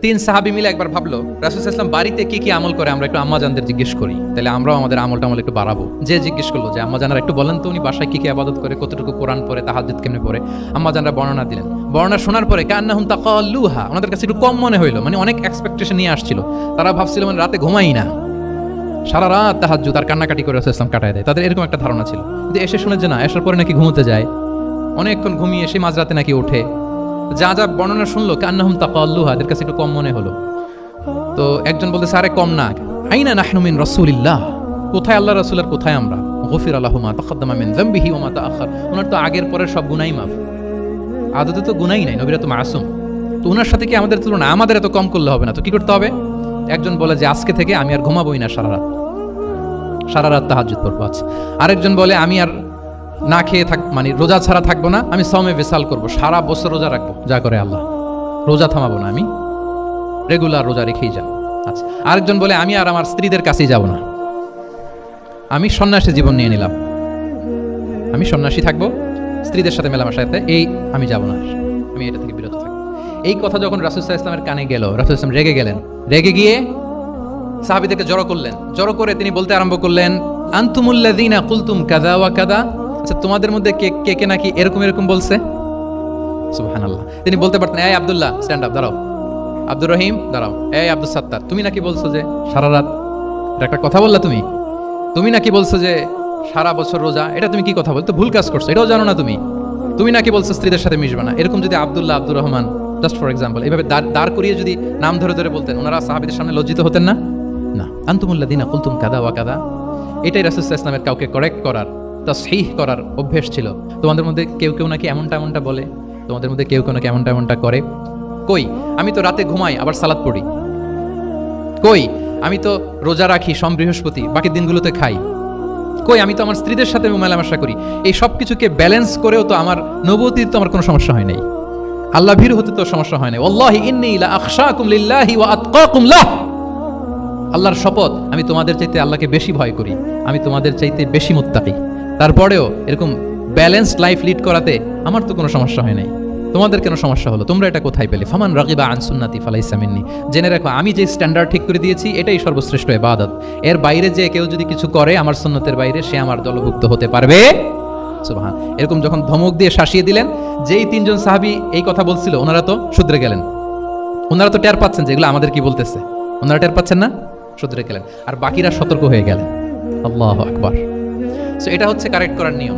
তিন সাহাবী মিলে একবার ভাবলো রাসূল সাল্লাল্লাহু আলাইহি ওয়াসাল্লাম বাড়িতে কি কি আমল করে আমরা একটু আম্মাজানদের জিজ্ঞেস করি, তাহলে আমরাও আমাদের আমল একটু বাড়াবো। যে জিজ্ঞেস করলো যে আম্মাজানরা একটু বলেন তো উনি বাসায় কি কি ইবাদত করে, কতটুকু কোরআন পড়ে, তাহাজ্জুদ কেমনে পড়ে। আম্মাজানরা বর্ণনা দিলেন। বর্ণনা শোনার পরে কান্নাহুম তাকাল্লুহা, ওনাদের কাছে একটু কম মনে হইলো, মানে অনেক এক্সপেকটেশন নিয়ে আসছিল। তারা ভাবছিল মানে রাতে ঘুমাই না, সারা রাত তাহাজ্জুদ আর কান্নাকাটি করে রাসূল সাল্লাল্লাহু আলাইহি ওয়াসাল্লাম কাটায় দেয়। তাদের এরকম একটা ধারণা ছিল। কিন্তু এসে শুনে যে না, এসার পরে নাকি ঘুমোতে যায়, অনেকক্ষণ ঘুমিয়ে এসে মাঝরাতে নাকি ওঠে। যা যা বর্ণনা শুনলো কান্নাহুম তাকাল্লুহা, এদের কাছে একটু কম মনে হলো। তো একজন বলতেছে আরে কম না, আইনা নাহনু মিন রাসূলিল্লাহ, কোথায় আল্লাহ রাসূলের, কোথায় আমরা। গফিরা লাহু মা তাকাদ্দামা মিন যামবিহি ওয়া মা তাআখার, ওনার তো আগের পরের সব গুনাহই মাফ। আদতে তো গুনাহই নাই, নবীরা তো মাসুম। তো ওনার সাথে কি আমাদের তুলনা, আমাদের এত কম করলে হবে না, তো কি করতে হবে। একজন বলে যে আজকে থেকে আমি আর ঘুমাবোই না, সারা রাত তাহাজ্জুদ পড়বো। আচ্ছা, আরেকজন বলে আমি আর না খেয়ে মানে রোজা ছাড়া থাকবো না, আমি সওমে বিসাল করবো, সারা বছর রোজা রাখবো, যা করে আল্লাহ, রোজা থামাবো না, আমি রেগুলার রোজা রেখেই যাব। আচ্ছা, আরেকজন বলে আমি আর আমার স্ত্রীদের কাছেই যাব না, আমি সন্ন্যাসী জীবন নিয়ে নিলাম, আমি সন্ন্যাসী থাকবো, স্ত্রীদের সাথে মেলামেশাতে এই আমি যাব না, আমি এটা থেকে বিরত থাকবো। এই কথা যখন রাসূল সাল্লাল্লাহু আলাইহি ওয়াসাল্লামের কানে গেল, রাসূল সাল্লাল্লাহু আলাইহি ওয়াসাল্লাম রেগে গেলেন। রেগে গিয়ে সাহাবীদেরকে জড়ো করলেন। জড়ো করে তিনি বলতে আরম্ভ করলেন, আনতুমুল্লাযীনা কুলতুম কাযা ওয়া কাযা, আচ্ছা তোমাদের মধ্যে কে কে নাকি এরকম বলছে। সুবহানাল্লাহ। তিনি বলতে পারতেন এই আব্দুল্লাহ স্ট্যান্ড আপ, দাঁড়াও, আব্দুর রহিম দাঁড়াও, এই আব্দুল সাত্তার তুমি নাকি বলছো যে সারা রাত, এটা একটা কথা বললা তুমি নাকি বলছো যে সারা বছর রোজা, এটা তুমি কি কথা বলতো, ভুল কাজ করছো, এটাও জানো না তুমি নাকি বলছো স্ত্রীদের সাথে মিশবে না। এরকম যদি Abdullah, Abdur Rahman, just for example, এইভাবে দাঁড় করিয়ে যদি নাম ধরে ধরে বলতেন, ওনারা সাহাবীদের সামনে লজ্জিত হতেন না? না। আনতুমুল্লাযীনা কুলতুম কাযা ওয়া কাযা, এটাই রাসূল সাল্লাল্লাহু আলাইহি ওয়াসাল্লামের কাউকে কারেক্ট করার, তাসহিহ করার অভ্যেস ছিল। তোমাদের মধ্যে কেউ নাকি এমনটা বলে, তোমাদের মধ্যে কেউ নাকি এমনটা করে। কই আমি তো রাতে ঘুমাই আবার সালাত পড়ি, কই আমি তো রোজা রাখি সোম বৃহস্পতি, বাকি দিনগুলোতে খাই, কই আমি তো আমার স্ত্রীদের সাথে মেলামেশা করি। এই সব কিছুকে ব্যালেন্স করেও তো আমার নবুয়তির তো আমার কোনো সমস্যা হয় নাই, আল্লাহ ভীরু হতে তো সমস্যা হয় নাই। ওয়াল্লাহি ইন্নী লা আখশাকুম লিল্লাহি ওয়া আতকাকুম লাহ, আল্লাহর শপথ আমি তোমাদের চাইতে আল্লাহকে বেশি ভয় করি, আমি তোমাদের চাইতে বেশি মুত্তাকি। তারপরেও এরকম ব্যালেন্সড লাইফ লিড করাতে আমার তো কোনো সমস্যা হয় নাই, তোমাদের কেন সমস্যা হলো, তোমরা এটা কোথায় পেলে। ফামান রাগিবা আন সুন্নতি ফালাইসা মিন্নি, জেনে রাখো আমি যে স্ট্যান্ডার্ড ঠিক করে দিয়েছি এটাই সর্বশ্রেষ্ঠ ইবাদত, এর বাইরে যে কেউ যদি কিছু করে আমার সুন্নতের বাইরে, সে আমার দলভুক্ত হতে পারবে। সুবহান। এরকম যখন ধমক দিয়ে শাসিয়ে দিলেন, যেই তিনজন সাহাবী এই কথা বলছিল ওনারা তো শুধরে গেলেন, ওনারা তো টের পাচ্ছেন যে এগুলো আমাদের কি বলতেছে, ওনারা টের পাচ্ছেন না, শুধরে গেলেন, আর বাকিরা সতর্ক হয়ে গেলেন। আল্লাহু আকবার। সো এটা হচ্ছে কারেক্ট করার নিয়ম।